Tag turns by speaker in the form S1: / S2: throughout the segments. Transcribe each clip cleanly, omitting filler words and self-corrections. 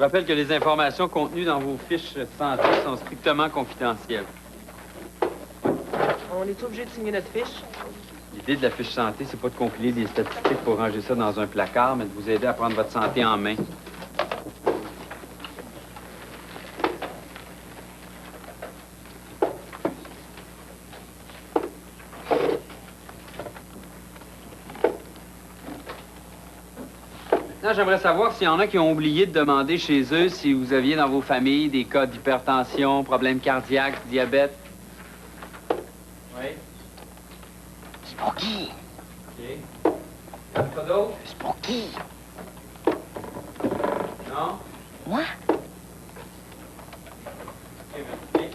S1: rappelle que les informations contenues dans vos fiches de santé sont strictement confidentielles.
S2: On est obligé de signer notre fiche?
S1: L'idée de la fiche santé, c'est pas de compiler des statistiques pour ranger ça dans un placard, mais de vous aider à prendre votre santé en main. Maintenant, j'aimerais savoir s'il y en a qui ont oublié de demander chez eux si vous aviez dans vos familles des cas d'hypertension, problèmes cardiaques, diabète. Oui?
S3: C'est pour qui?
S1: OK. Pas d'autre?
S3: C'est pour qui?
S1: Non?
S3: Moi?
S1: OK, merci.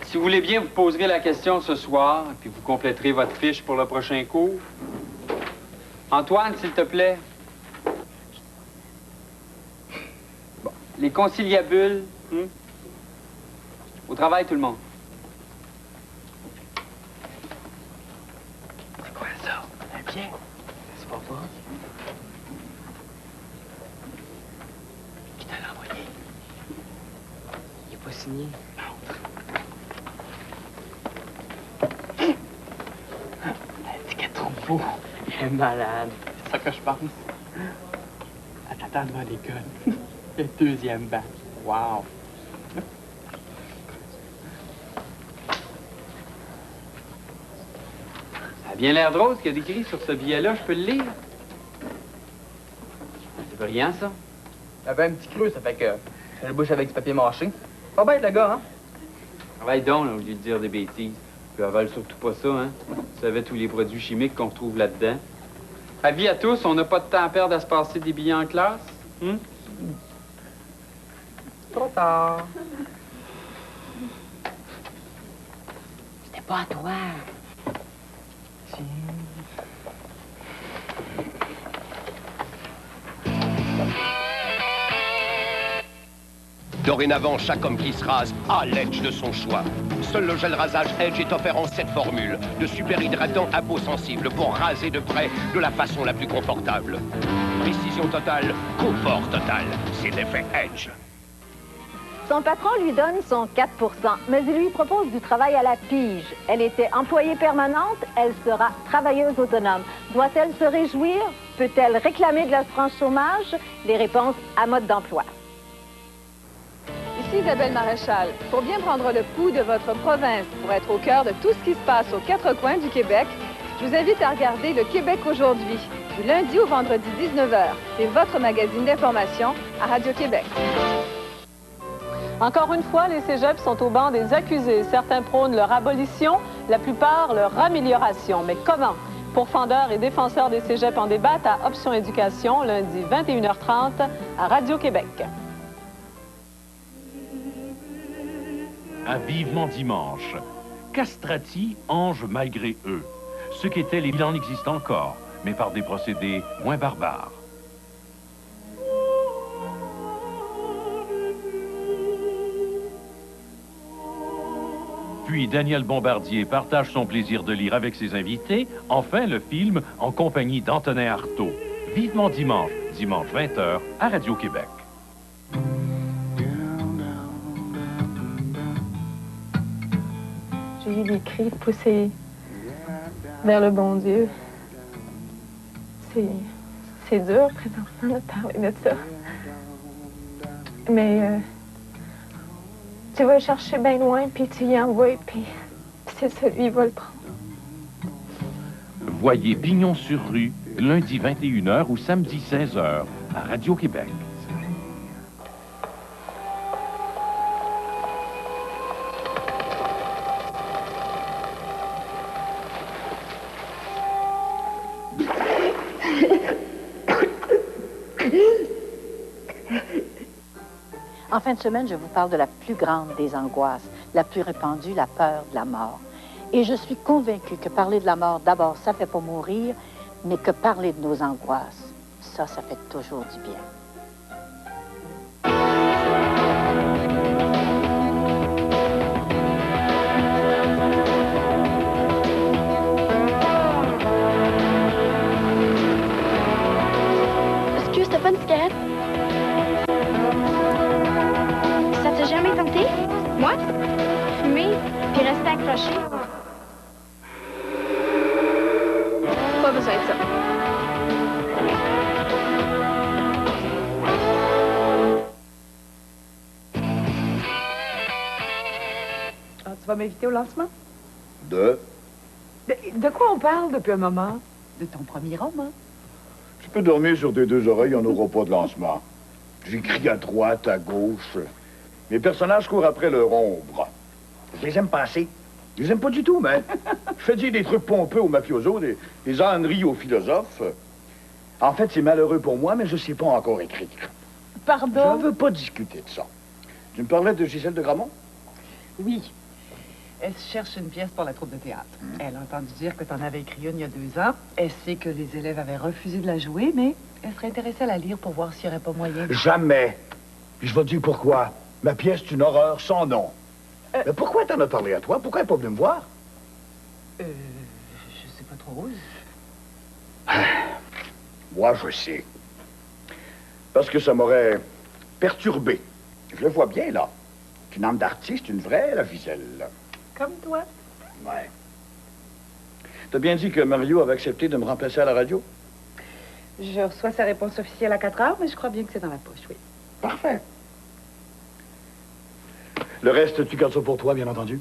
S1: Si vous voulez bien, vous poserez la question ce soir, puis vous compléterez votre fiche pour le prochain cours. Antoine, s'il te plaît. Bon. Les conciliabules. Au travail, tout le monde.
S3: C'est quoi ça? Un pied? C'est pas ça? Qui t'a l'envoyé? Il est pas signé. Un ticket trop beau. Elle est malade. C'est ça que je pense. Elle t'attend devant l'école. Le deuxième banc. Wow.
S1: Ça a bien l'air drôle ce qu'il y a décrit sur ce billet-là. Je peux le lire? C'est brillant, ça.
S4: Il avait un petit creux, ça fait que je le bouche avec du papier mâché. Pas bête, le gars, hein?
S1: Travaille donc, là, au lieu de dire des bêtises. Puis avale surtout pas ça, hein? Vous savez tous les produits chimiques qu'on retrouve là-dedans. Avis à tous, on n'a pas de temps à perdre à se passer des billets en classe.
S4: Trop tard.
S3: C'était pas à toi.
S4: Si.
S5: Dorénavant, chaque homme qui se rase a l'Edge de son choix. Seul le gel rasage Edge est offert en 7 formules de super hydratant à peau sensible pour raser de près de la façon la plus confortable. Précision totale, confort total. C'est l'effet Edge.
S6: Son patron lui donne son 4 mais il lui propose du travail à la pige. Elle était employée permanente, elle sera travailleuse autonome. Doit-elle se réjouir? Peut-elle réclamer de l'assurance chômage? Les réponses à mode d'emploi.
S7: Ici Isabelle Maréchal. Pour bien prendre le pouls de votre province, pour être au cœur de tout ce qui se passe aux 4 coins du Québec, je vous invite à regarder le Québec aujourd'hui, du lundi au vendredi 19h. C'est votre magazine d'information à Radio-Québec.
S8: Encore une fois, les cégeps sont au banc des accusés. Certains prônent leur abolition, la plupart leur amélioration. Mais comment? Pourfendeurs et défenseurs des cégeps en débattent à Option Éducation, lundi 21h30 à Radio-Québec.
S9: À Vivement Dimanche, castrati, ange malgré eux. Ce qu'étaient les... Il en existe encore, mais par des procédés moins barbares. Puis Daniel Bombardier partage son plaisir de lire avec ses invités. Enfin, le film en compagnie d'Antonin Artaud. Vivement Dimanche, dimanche 20h à Radio-Québec.
S10: J'ai eu des cris poussés vers le bon Dieu. C'est dur, présentement, de parler de ça. Mais tu vas le chercher bien loin, puis tu y envoies, puis c'est ça, lui, il va le prendre.
S9: Voyez Pignon sur rue, lundi 21h ou samedi 16h à Radio-Québec.
S11: En fin de semaine, je vous parle de la plus grande des angoisses, la plus répandue, la peur de la mort. Et je suis convaincue que parler de la mort, d'abord, ça ne fait pas mourir, mais que parler de nos angoisses, ça fait toujours du bien.
S6: Excuse, Stéphane,
S2: cigarette? Ça t'a jamais tenté? Moi? Fumer, puis rester accroché?
S7: Pas besoin de ça.
S12: Ah, tu vas m'inviter au lancement?
S13: De quoi on parle depuis un moment?
S12: De ton premier roman.
S14: Tu peux dormir sur tes deux oreilles, on n'aura pas de lancement. J'écris à droite, à gauche. Mes personnages courent après leur ombre. Je les aime pas assez. Je les aime pas du tout, mais je fais dire des trucs pompeux aux mafiosos, des âneries aux philosophes. En fait, c'est malheureux pour moi, mais je sais pas encore écrire.
S12: Pardon?
S14: Je veux pas discuter de ça. Tu me parlais de Gisèle de Gramont?
S12: Oui. Elle cherche une pièce pour la troupe de théâtre. Elle a entendu dire que tu en avais écrit une il y a 2 ans. Elle sait que les élèves avaient refusé de la jouer, mais elle serait intéressée à la lire pour voir s'il n'y aurait pas moyen.
S14: Jamais. Puis je vais te dire pourquoi. Ma pièce est une horreur sans nom. Mais pourquoi t'en as parlé à toi? Pourquoi elle n'est pas venue me voir?
S12: Je sais pas trop.
S14: Moi, je sais. Parce que ça m'aurait perturbé. Je le vois bien, là. C'est une âme d'artiste, une vraie, la Gisèle.
S12: Comme toi.
S14: Ouais. T'as bien dit que Mario avait accepté de me remplacer à la radio?
S12: Je reçois sa réponse officielle à 4 heures, mais je crois bien que c'est dans la poche, oui.
S14: Parfait. Le reste, tu gardes ça pour toi, bien entendu?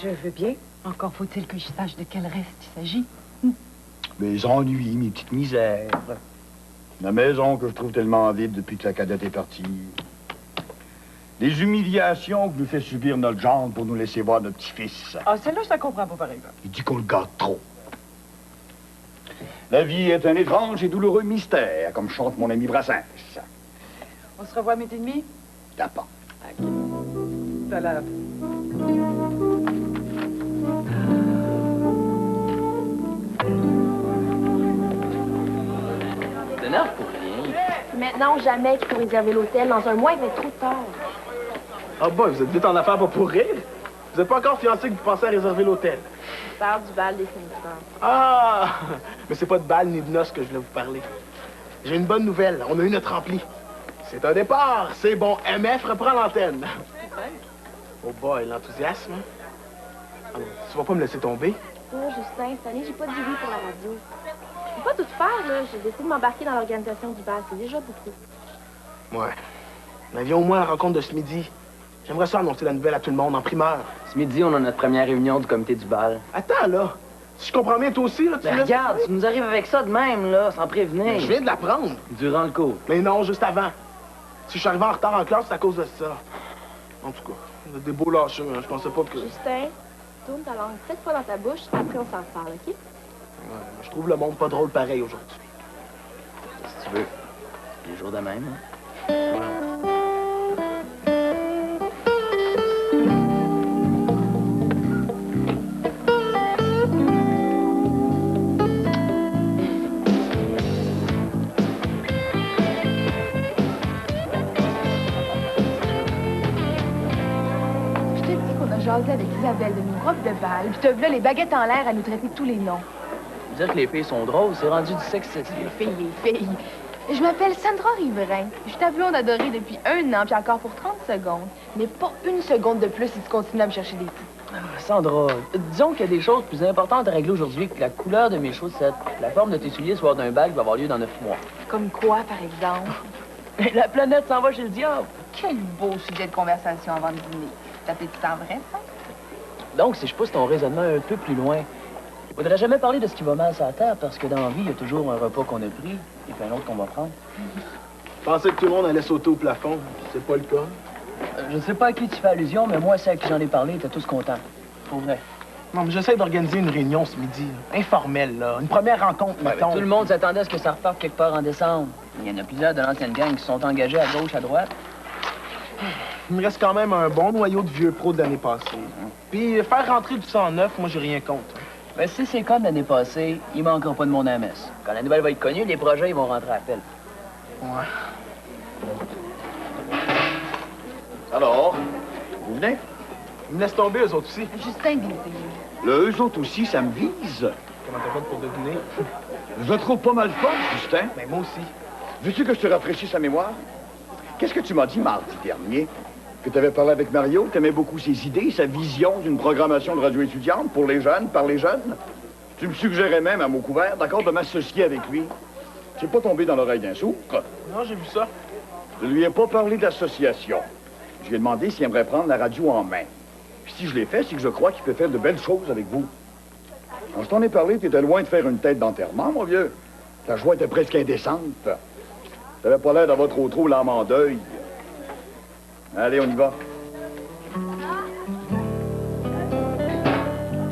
S12: Je veux bien. Encore faut-il que je sache de quel reste il s'agit.
S14: Mes ennuis, mes petites misères. La maison que je trouve tellement vide depuis que la cadette est partie. Les humiliations que nous fait subir notre gendre pour nous laisser voir notre petit-fils.
S12: Ah, celle-là, je la comprends pas, par exemple.
S14: Il dit qu'on le gâte trop. La vie est un étrange et douloureux mystère, comme chante mon ami Brassens.
S12: On se revoit à 12h30?
S14: D'accord.
S12: OK. Tout à l'heure.
S4: T'énerves pour rien.
S2: Maintenant, jamais qu'il faut réserver l'hôtel. Dans un mois, il va être trop tard.
S3: Ah boy, vous êtes vite en affaire pas pour rire. Vous êtes pas encore fiancés que vous pensez à réserver l'hôtel.
S2: Je parle du bal des finissants.
S3: Ah! Mais c'est pas de bal ni de noces que je voulais vous parler. J'ai une bonne nouvelle. On a eu notre rempli. C'est un départ. C'est bon. MF reprend l'antenne. Oh boy, l'enthousiasme. Ah, tu vas pas me laisser tomber?
S2: Oh, Justin, cette année, j'ai pas de oui pour la radio. Je peux pas tout faire, là. J'ai décidé de m'embarquer dans l'organisation du bal. C'est déjà beaucoup.
S3: Ouais. Mais viens au moins à la rencontre de ce midi. J'aimerais ça annoncer la nouvelle à tout le monde en primeur.
S4: Ce midi, on a notre première réunion du comité du bal.
S3: Attends, là. Si je comprends bien, toi aussi, là, tu
S4: Mais
S3: me laisses
S4: regarde,
S3: faire?
S4: tu nous arrives avec ça de même, là, sans prévenir.
S3: Mais je viens de l'apprendre.
S4: Durant le cours.
S3: Mais non, juste avant. Si je suis arrivé en retard en classe, c'est à cause de ça. En tout cas, on a des beaux lâcheux, hein. Je pensais pas que...
S2: Justin, tourne ta langue 7 fois dans ta bouche, après on s'en reparle, OK?
S3: Ouais, je trouve le monde pas drôle pareil aujourd'hui.
S4: Si tu veux. Les jours de même, hein.
S15: Jasé avec Isabelle de nos robes de bal, puis te voilà les baguettes en l'air à nous traiter de tous les noms.
S4: Dire que les filles sont drôles, c'est rendu du sexe sexy.
S15: Les filles. Je m'appelle Sandra Riverain. Je suis ta blonde adorée depuis 1 an, puis encore pour 30 secondes. Mais pas une seconde de plus si tu continues à me chercher des coups.
S4: Sandra, disons qu'il y a des choses plus importantes à régler aujourd'hui que la couleur de mes chaussettes. La forme de tes souliers soir d'un bal qui va avoir lieu dans 9 mois.
S15: Comme quoi, par exemple?
S4: La planète s'en va chez le diable.
S15: Quel beau sujet de conversation avant de dîner. T'as peut-être du temps vrai, ça?
S4: Donc, si je pousse ton raisonnement un peu plus loin, il faudrait jamais parler de ce qui va mal sur la terre, parce que dans la vie, il y a toujours un repas qu'on a pris et puis un autre qu'on va prendre.
S3: Je pensais que tout le monde allait sauter au plafond. C'est pas le cas.
S4: Je ne sais pas à qui tu fais allusion, mais moi, ceux à qui j'en ai parlé étaient tous contents. Pour vrai.
S3: Non, mais j'essaie d'organiser une réunion ce midi. Là. Informelle, là. Une première rencontre,
S4: Ouais,
S3: mettons.
S4: tout le monde s'attendait à ce que ça reparte quelque part en décembre. Il y en a plusieurs de l'ancienne gang qui se sont engagés à gauche, à droite.
S3: Il me reste quand même un bon noyau de vieux pros de l'année passée. Puis faire rentrer du sang neuf, moi, j'ai rien contre.
S4: Ben, si c'est comme l'année passée, il manquera pas de monde à la messe. Quand la nouvelle va être connue, les projets ils vont rentrer à appel.
S3: Ouais.
S14: Alors, vous venez?
S3: Ils me laissent tomber, eux autres aussi.
S15: Justin visé.
S14: Eux autres aussi, ça me vise.
S3: Comment t'as fait pour deviner?
S14: Je le trouve pas mal fort, Justin.
S3: Ben, moi aussi.
S14: Veux-tu que je te rafraîchisse la mémoire? Qu'est-ce que tu m'as dit mardi dernier? Que tu avais parlé avec Mario, que tu aimais beaucoup ses idées, sa vision d'une programmation de radio étudiante pour les jeunes, par les jeunes? Tu me suggérais même, à mot couvert, d'accord, de m'associer avec lui. Tu n'es pas tombé dans l'oreille d'un sourd?
S3: Non, j'ai vu ça.
S14: Je ne lui ai pas parlé d'association. Je lui ai demandé s'il aimerait prendre la radio en main. Puis si je l'ai fait, c'est que je crois qu'il peut faire de belles choses avec vous. Quand je t'en ai parlé, tu étais loin de faire une tête d'enterrement, mon vieux. Ta joie était presque indécente. T'avais pas l'air d'avoir trop l'âme en deuil. Allez, on y va. Tu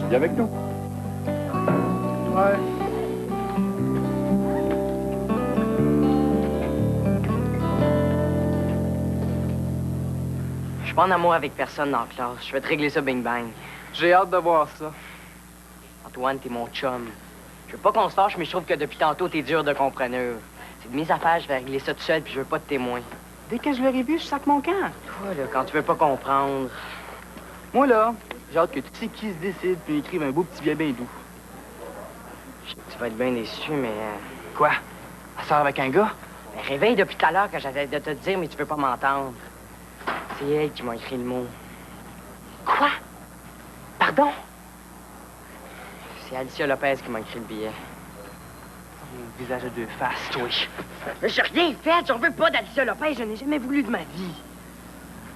S14: viens avec nous?
S3: Ouais.
S16: Je suis pas en amour avec personne dans la classe. Je vais te régler ça bing-bang.
S1: J'ai hâte de voir ça.
S16: Antoine, t'es mon chum. Je veux pas qu'on se fâche, mais je trouve que depuis tantôt, t'es dur de compreneur. C'est de mes affaires, je vais régler ça tout seul, puis je veux pas de témoin.
S12: Dès que je l'aurai vu, je sac mon camp.
S16: Toi, là, quand tu veux pas comprendre.
S4: Moi, là, j'ai hâte que tu sais qui se décide puis écrive un beau petit billet bien doux.
S16: Je sais que tu vas être bien déçu, mais...
S4: Quoi? Elle sort avec un gars?
S16: Ben, réveille depuis tout à l'heure que j'allais de te dire, mais tu veux pas m'entendre. C'est elle qui m'a écrit le mot.
S4: Quoi? Pardon?
S16: C'est Alicia Lopez qui m'a écrit le billet.
S4: Un visage à deux faces, toi.
S16: Mais j'ai rien fait, j'en veux pas d'Alicia Lopez, je n'ai jamais voulu de ma vie.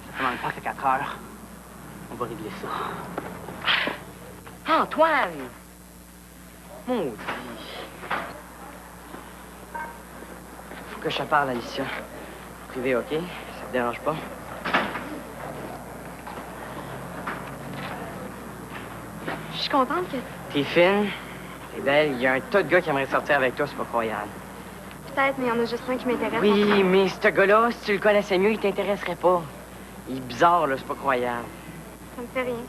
S4: Ça fait dans le temps, ça fait 4 heures. On va régler ça.
S16: Antoine! Maudit. Faut que je te parle, Alicia. Privé, OK? Ça te dérange pas?
S2: Je suis contente que...
S16: T'es fine, t'es belle, il y a un tas de gars qui aimeraient sortir avec toi, c'est pas croyable.
S2: Peut-être, mais il y en a juste un qui m'intéresse.
S16: Oui, mais ce gars-là, si tu le connaissais mieux, il t'intéresserait pas. Il est bizarre, là, c'est pas croyable.
S2: Ça me fait rien.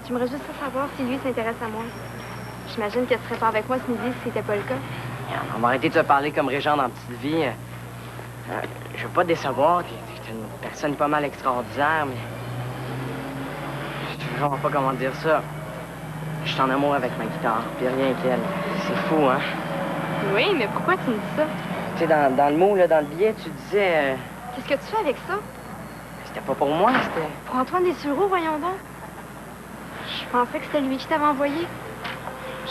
S2: J'aimerais juste savoir si lui s'intéresse à moi. J'imagine que tu serais pas avec moi ce midi si c'était pas le cas.
S16: On va arrêter de te parler comme Régent dans Petite Vie. Je veux pas te décevoir, t'es une personne pas mal extraordinaire, mais... Je sais vraiment pas comment dire ça. Je suis en amour avec ma guitare, puis rien qu'elle. C'est fou, hein?
S2: Oui, mais pourquoi tu me dis ça?
S16: Tu sais, dans le mot, là, dans le billet, tu disais...
S2: Qu'est-ce que tu fais avec ça?
S16: C'était pas pour moi, c'était...
S2: Pour Antoine Dessureau, voyons donc. Je pensais que c'était lui qui t'avait envoyé.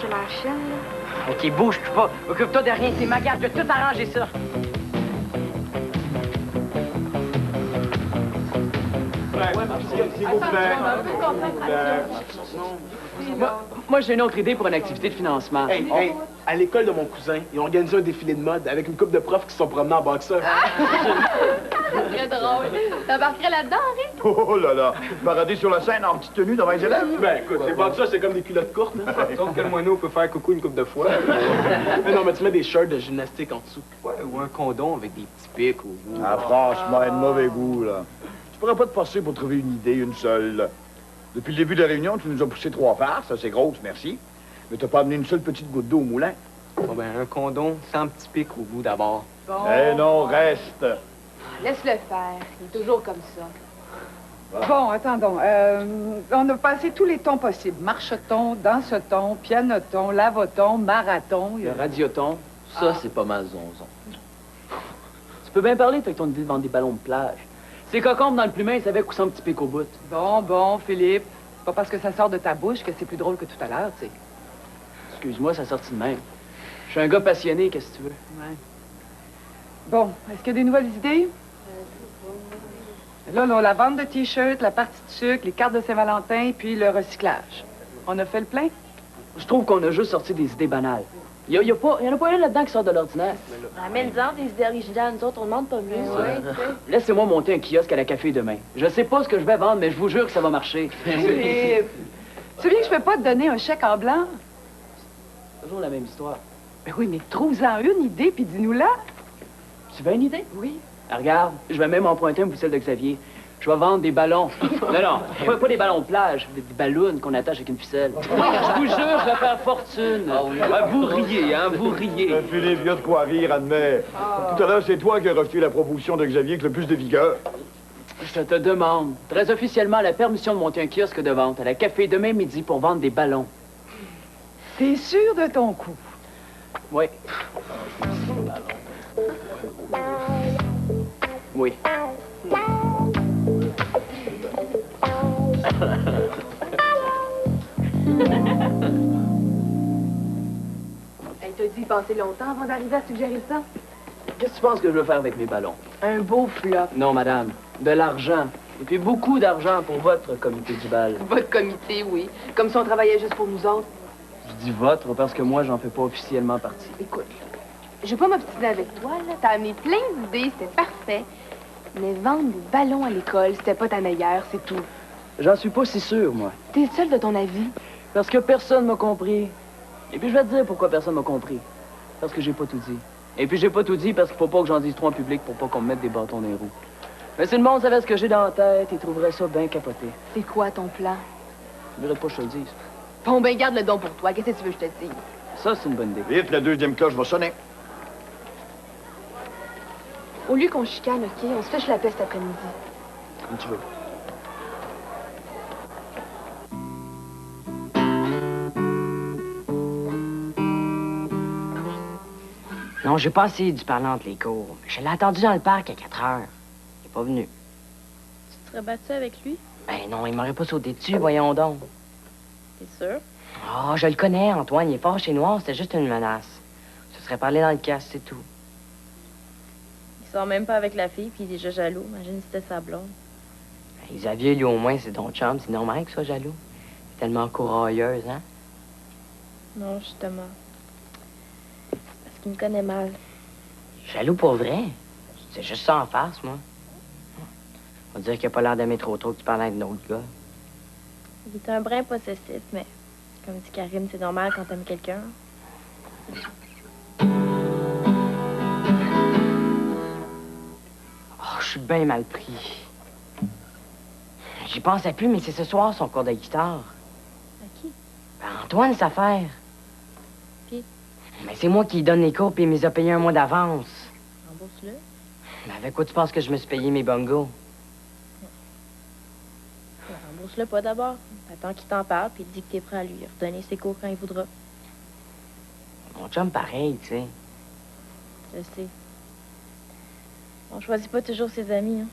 S2: J'ai l'air chienne, là.
S16: OK, bouge pas. Occupe-toi de rien, c'est ma garde, je vais tout arranger ça.
S3: S'il vous plaît.
S4: Moi, j'ai une autre idée pour une activité de financement.
S3: Hey, à l'école de mon cousin, ils ont organisé un défilé de mode avec une couple de profs qui se sont promenés en boxeur.
S15: Très drôle. T'embarquerais là-dedans, Henri?
S14: Oh là là! Parader sur la scène en petite tenue devant les élèves?
S3: Ben écoute, les boxeurs, c'est comme des culottes courtes.
S1: Sauf que le moineau peut faire coucou une couple de fois.
S3: Mais non, mais tu mets des shirts de gymnastique en dessous.
S1: Ouais, ou un condom avec des petits pics au bout.
S14: Ah, franchement, elle a de mauvais goût, là. Tu pourrais pas te passer pour trouver une idée, une seule. Depuis le début de la réunion, tu nous as poussé 3 farces, c'est grosse, merci. Mais t'as pas amené une seule petite goutte d'eau au moulin.
S1: Bon, ben, un condom sans petits pics au bout d'abord.
S15: Bon.
S14: Eh non, reste.
S15: Laisse-le faire. Il est toujours comme ça.
S13: Bon, attendons. On a passé tous les tons possibles. Marche-ton, danse-ton, pianoton, lavoton, marathon.
S4: Le radioton, ça, c'est pas mal zonzon. Tu peux bien parler, toi, avec ton idée de vendre des ballons de plage. Ces cocombes dans le plumin, ils savaient où sont un petit pic au bout.
S13: Bon, Philippe. Pas parce que ça sort de ta bouche que c'est plus drôle que tout à l'heure, tu sais.
S4: Excuse-moi, ça sortit de même. Je suis un gars passionné, qu'est-ce que tu veux?
S13: Ouais. Bon, est-ce qu'il y a des nouvelles idées? Là, la vente de T-shirts, la partie de sucre, les cartes de Saint-Valentin, puis le recyclage. On a fait le plein?
S4: Je trouve qu'on a juste sorti des idées banales. Il y en a pas une là-dedans qui sort de l'ordinaire.
S2: Amène-en des idées originales. Nous autres, on demande pas mieux.
S4: Ouais. Laissez-moi monter un kiosque à la café demain. Je sais pas ce que je vais vendre, mais je vous jure que ça va marcher.
S13: Philippe, tu sais bien que je peux pas te donner un chèque en blanc?
S4: Toujours la même histoire.
S13: Ben oui, mais trouve-en une idée, puis dis-nous-la.
S4: Tu veux une idée?
S13: Oui.
S4: Ah, regarde, je vais même emprunter un celle de Xavier. Je vais vendre des ballons. Non, pas des ballons de plage, des ballons qu'on attache avec une ficelle. Je vous jure, je vais faire fortune. Ah, vous riez, hein, vous riez.
S14: Philippe, il y a de quoi rire, admets. Tout à l'heure, c'est toi qui as rejeté la proposition de Xavier avec le plus de vigueur.
S4: Je te demande, très officiellement, la permission de monter un kiosque de vente à la café demain midi pour vendre des ballons.
S13: T'es sûr de ton coup?
S4: Oui. Oui.
S15: Elle t'a dit y penser longtemps avant d'arriver à suggérer ça?
S4: Qu'est-ce que tu penses que je veux faire avec mes ballons?
S15: Un beau flop.
S4: Non, madame. De l'argent. Et puis beaucoup d'argent pour votre comité du bal.
S15: Votre comité, oui. Comme si on travaillait juste pour nous autres.
S4: Je dis votre parce que moi, j'en fais pas officiellement partie.
S15: Écoute, je vais pas m'obstiner avec toi, là. T'as amené plein d'idées, c'était parfait. Mais vendre des ballons à l'école, c'était pas ta meilleure, c'est tout.
S4: J'en suis pas si sûr, moi.
S15: T'es seul de ton avis.
S4: Parce que personne m'a compris. Et puis je vais te dire pourquoi personne m'a compris. Parce que j'ai pas tout dit. Et puis j'ai pas tout dit parce qu'il faut pas que j'en dise trop en public pour pas qu'on me mette des bâtons dans les roues. Mais si le monde savait ce que j'ai dans la tête, il trouverait ça bien capoté.
S15: C'est quoi ton plan?
S4: Je voudrais pas que je te le dise.
S15: Bon, ben garde le don pour toi. Qu'est-ce que tu veux que je te dise?
S4: Ça, c'est une bonne idée.
S14: Vite, la deuxième cloche va sonner.
S15: Au lieu qu'on chicane, OK, on se fiche la paix cet après-midi.
S4: Comme tu veux.
S16: Non, j'ai pas essayé de parler entre les cours. Je l'ai attendu dans le parc à 4 heures. Il est pas venu.
S2: Tu te serais battu avec lui?
S16: Ben non, il m'aurait pas sauté dessus, voyons donc.
S2: T'es sûr?
S16: Ah, je le connais, Antoine. Il est fort chez Noir, c'était juste une menace. Ce serait parlé dans le casque, c'est tout.
S2: Il sort même pas avec la fille, puis il est déjà jaloux. Imagine si c'était sa blonde.
S16: Ben, Xavier, lui, au moins, c'est ton chum. C'est normal qu'il soit jaloux. Il est tellement courailleuse, hein?
S2: Non, justement. Parce qu'il me connaît mal.
S16: Jaloux pour vrai? C'est juste ça en face, moi. On va dire qu'il a pas l'air d'aimer trop que tu parles avec d'autres gars.
S2: Il est un brin possessif, mais comme dit Karine, c'est normal quand t'aimes quelqu'un.
S16: Oh, je suis bien mal pris. J'y pensais plus, mais c'est ce soir son cours de guitare.
S2: À qui?
S16: Ben, Antoine, cette affaire.
S2: Puis?
S16: Mais c'est moi qui lui donne les cours, puis il me les a payés un mois d'avance.
S2: Rembourse-le.
S16: Mais avec quoi tu penses que je me suis payé mes bongos?
S2: Rembourse-le pas d'abord. Attends qu'il t'en parle, puis il te dit que t'es prêt à lui redonner ses cours quand il voudra.
S16: Mon chum, pareil, tu sais.
S2: Je sais. On choisit pas toujours ses amis, hein.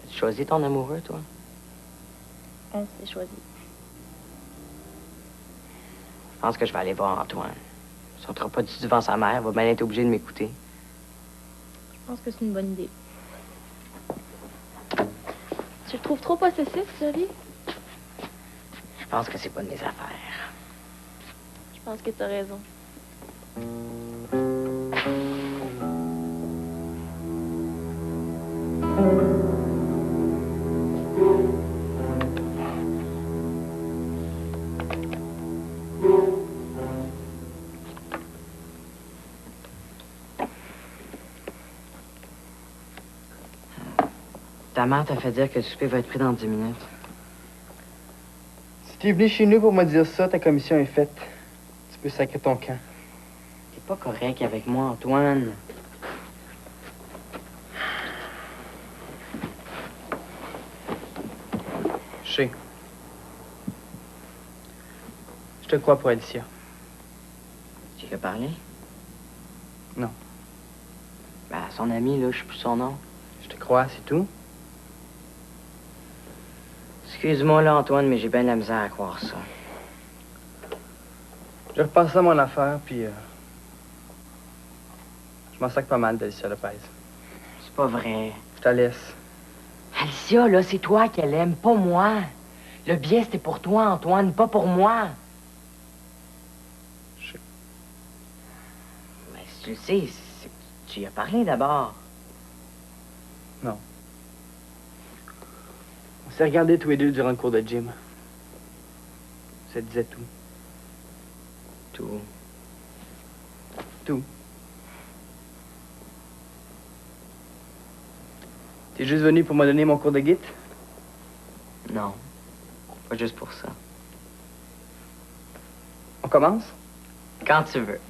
S16: Tu choisis ton amoureux, toi?
S2: On s'est choisi.
S16: Je pense que je vais aller voir Antoine. Il sautera pas dessus devant sa mère, il va bien être obligé de m'écouter.
S2: Je pense que c'est une bonne idée. Tu le trouves trop possessif, Xavier?
S16: Je pense que c'est pas de mes affaires.
S2: Je pense que t'as raison.
S16: Ta mère t'a fait dire que le souper va être pris dans 10 minutes.
S17: Si tu es venu chez nous pour me dire ça, ta commission est faite. Tu peux sacrer ton camp.
S16: T'es pas correct avec moi, Antoine.
S17: Je sais. Je te crois pour Alicia.
S16: Tu lui as parlé?
S17: Non.
S16: Ben, son ami, là, je sais plus son nom.
S17: Je te crois, c'est tout.
S16: Excuse-moi, là, Antoine, mais j'ai bien de la misère à croire ça.
S17: Je repasse à mon affaire, puis je m'en sacre pas mal d'Alicia Lopez.
S16: C'est pas vrai.
S17: Je te laisse.
S16: Alicia, là, c'est toi qu'elle aime, pas moi. Le billet, c'était pour toi, Antoine, pas pour moi. Mais si tu le sais, c'est que tu y as parlé d'abord.
S17: Non. On s'est regardés tous les deux durant le cours de gym. Ça disait tout.
S16: Tout.
S17: Tout. T'es juste venu pour me donner mon cours de guitare?
S16: Non. Pas juste pour ça.
S17: On commence?
S16: Quand tu veux.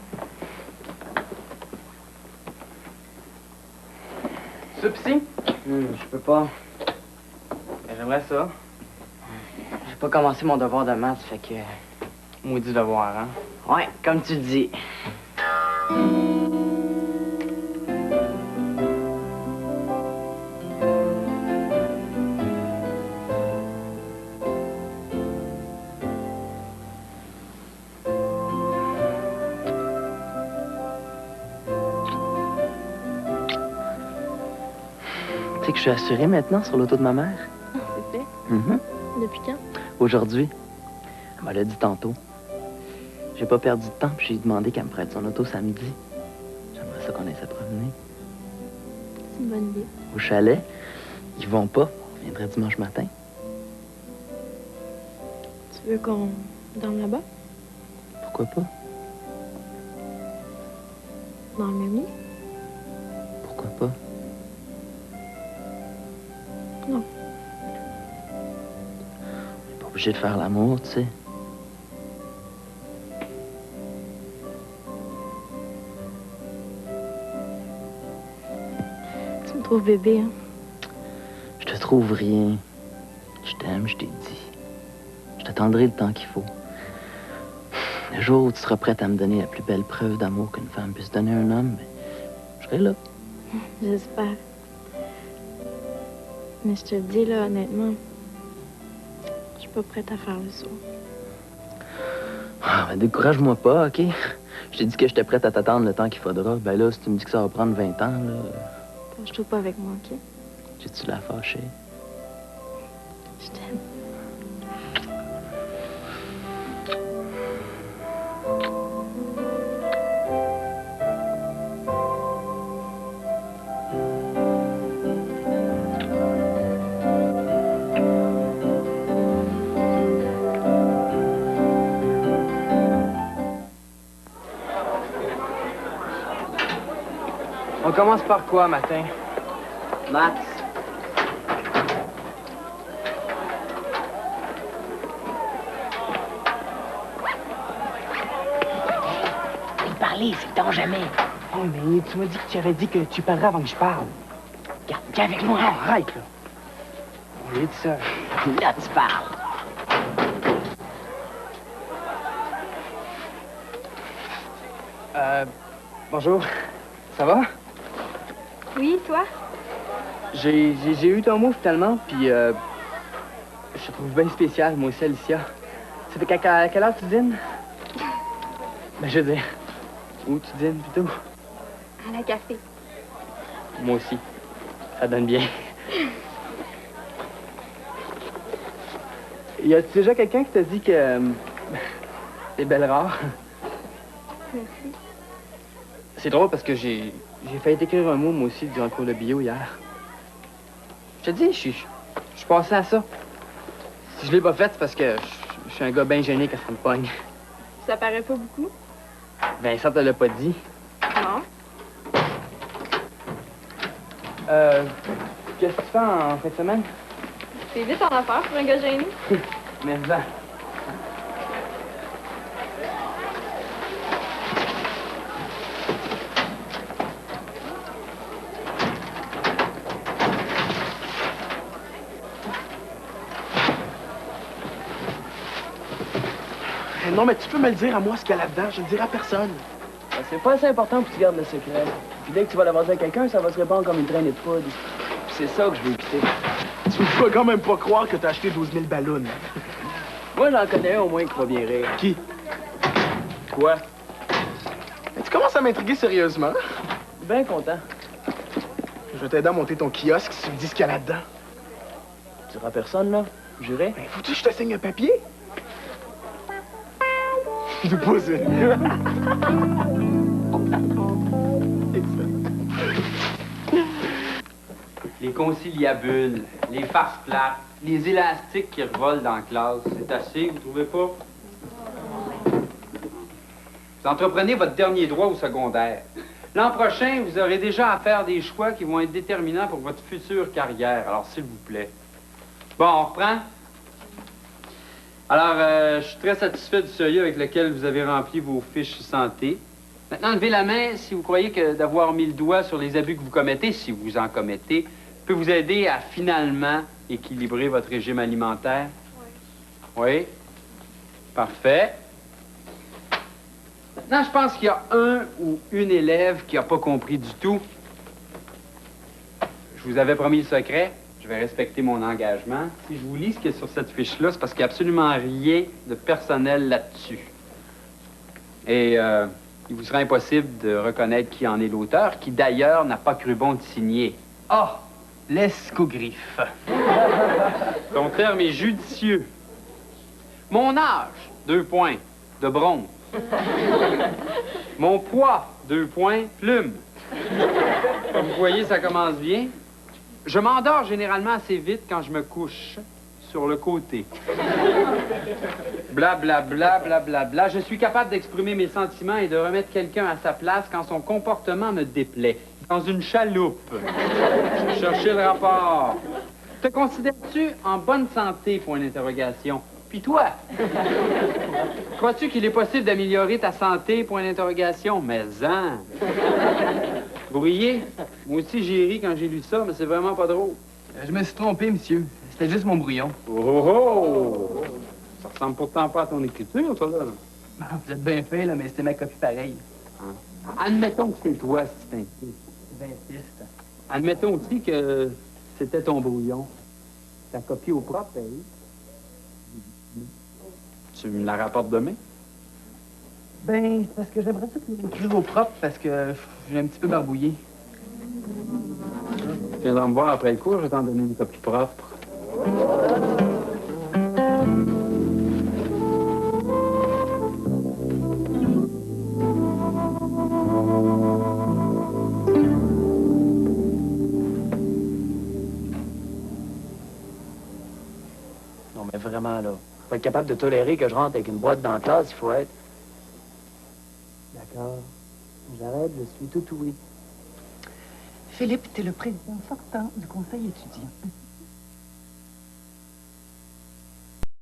S17: Soupsi?
S16: Je peux pas.
S17: Ben, j'aimerais ça.
S16: J'ai pas commencé mon devoir de maths, fait que...
S17: Maudit devoir, hein?
S16: Ouais, comme tu le dis.
S17: Tu sais que je suis assuré maintenant sur l'auto de ma mère?
S2: C'est fait?
S17: Mhm.
S2: Depuis quand?
S17: Aujourd'hui. Elle me l'a dit tantôt. J'ai pas perdu de temps, puis j'ai demandé qu'elle me prête son auto samedi. J'aimerais ça qu'on aille se promener.
S2: C'est une bonne idée.
S17: Au chalet. Ils vont pas. On reviendrait dimanche matin.
S2: Tu veux qu'on dorme là-bas?
S17: Pourquoi pas?
S2: Dans le même lit?
S17: Pourquoi pas?
S2: Non.
S17: On n'est pas obligé de faire l'amour, tu sais.
S2: Tu me trouves bébé, hein?
S17: Je te trouve rien. Je t'aime, je t'ai dit. Je t'attendrai le temps qu'il faut. Le jour où tu seras prête à me donner la plus belle preuve d'amour qu'une femme puisse donner à un homme, ben, je serai là.
S2: J'espère. Mais je te le dis, là, honnêtement, je suis pas prête à faire le saut.
S17: Ah, ben décourage-moi pas, OK? Je t'ai dit que j'étais prête à t'attendre le temps qu'il faudra. Ben là, si tu me dis que ça va prendre 20 ans, là...
S2: Fâche-toi pas avec moi, OK?
S17: J'ai-tu la fâchée?
S2: Je t'aime.
S17: On commence par quoi, matin?
S16: Max.
S4: Parler, c'est tant jamais. Oh, mais tu m'as dit que tu avais dit que tu parlerais avant que je parle. Viens avec moi. Non, arrête, là. On est tout seul. Là, tu parles. Bonjour. Ça va?
S2: Oui, toi?
S4: J'ai eu ton mot, finalement, puis je te trouve bien spécial, moi aussi, Alicia. Ça fait qu'à quelle heure tu dînes? Ben, je veux dire, où tu dînes, plutôt?
S2: À la café.
S4: Moi aussi. Ça donne bien. Y a-tu déjà quelqu'un qui t'a dit que... t'es belle rare?
S2: Merci.
S4: C'est drôle parce que j'ai failli t'écrire un mot, moi aussi, durant le cours de bio hier. Je te dis, je suis passé à ça. Si je l'ai pas fait, c'est parce que je suis un gars bien gêné quand ça me pogne.
S2: Ça paraît pas beaucoup?
S4: Vincent te l'a pas dit.
S2: Non.
S4: Qu'est-ce que tu fais en fin de semaine?
S2: C'est vite en affaire pour un gars gêné.
S4: Mais va.
S3: Non, mais tu peux me le dire à moi, ce qu'il y a là-dedans. Je ne le dirai à personne.
S4: Ben, c'est pas assez important pour que tu gardes le secret. Puis dès que tu vas l'avoir dit à quelqu'un, ça va se répandre comme une traînée de poudre. Puis c'est ça que je veux éviter.
S3: Tu me peux quand même pas croire que t'as acheté 12 000 ballons.
S4: Moi, j'en connais un au moins qui va bien rire.
S3: Qui?
S4: Quoi?
S3: Mais tu commences à m'intriguer sérieusement.
S4: Bien content.
S3: Je vais t'aider à monter ton kiosque si tu me dis ce qu'il y a là-dedans.
S4: Tu diras à personne, là? Juré?
S3: Ben, faut-tu que je te signe un papier? De poser.
S1: Les conciliabules, les farces plates, les élastiques qui revolent dans la classe, c'est assez, vous trouvez pas? Vous entreprenez votre dernier droit au secondaire. L'an prochain, vous aurez déjà à faire des choix qui vont être déterminants pour votre future carrière. Alors, s'il vous plaît. Bon, on reprend? Alors, je suis très satisfait du sérieux avec lequel vous avez rempli vos fiches santé. Maintenant, levez la main si vous croyez que d'avoir mis le doigt sur les abus que vous commettez, si vous en commettez, peut vous aider à finalement équilibrer votre régime alimentaire. Oui. Oui? Parfait. Maintenant, je pense qu'il y a un ou une élève qui n'a pas compris du tout. Je vous avais promis le secret. Je vais respecter mon engagement. Si je vous lis ce qu'il y a sur cette fiche-là, c'est parce qu'il n'y a absolument rien de personnel là-dessus. Et il vous sera impossible de reconnaître qui en est l'auteur, qui d'ailleurs n'a pas cru bon de signer.
S4: Ah! L'escogriffe.
S1: Ton terme est judicieux. Mon âge, 2 points, de bronze. Mon poids, 2 points, plume. Comme vous voyez, ça commence bien. Je m'endors généralement assez vite quand je me couche sur le côté. Bla, bla, bla, bla, bla, bla. Je suis capable d'exprimer mes sentiments et de remettre quelqu'un à sa place quand son comportement me déplaît. Dans une chaloupe. Cherchez le rapport. Te considères-tu en bonne santé, point d'interrogation? Puis toi? Crois-tu qu'il est possible d'améliorer ta santé, point d'interrogation? Mais hein! Vous riez? Moi aussi, j'ai ri quand j'ai lu ça, mais c'est vraiment pas drôle.
S4: Je me suis trompé, monsieur. C'était juste mon brouillon.
S1: Oh, oh, oh! Ça ressemble pourtant pas à ton écriture, ça, là.
S4: Vous êtes bien fait, là, mais c'était ma copie pareille.
S1: Hein? Admettons que c'est toi, si t'insistes. Admettons aussi que c'était ton brouillon. Ta copie au propre, elle. Tu me la rapportes demain?
S4: Ben, c'est parce que j'aimerais ça que tu l'écrives au propre, parce que j'ai un petit peu barbouillé.
S1: Tu viendras me voir après le cours, je vais t'en donner une copie propre.
S4: Non, mais vraiment, là. Faut être capable de tolérer que je rentre avec une boîte dans la classe, il faut être... D'accord. J'arrête, je suis tout oui.
S12: Philippe, t'es le président sortant du conseil étudiant.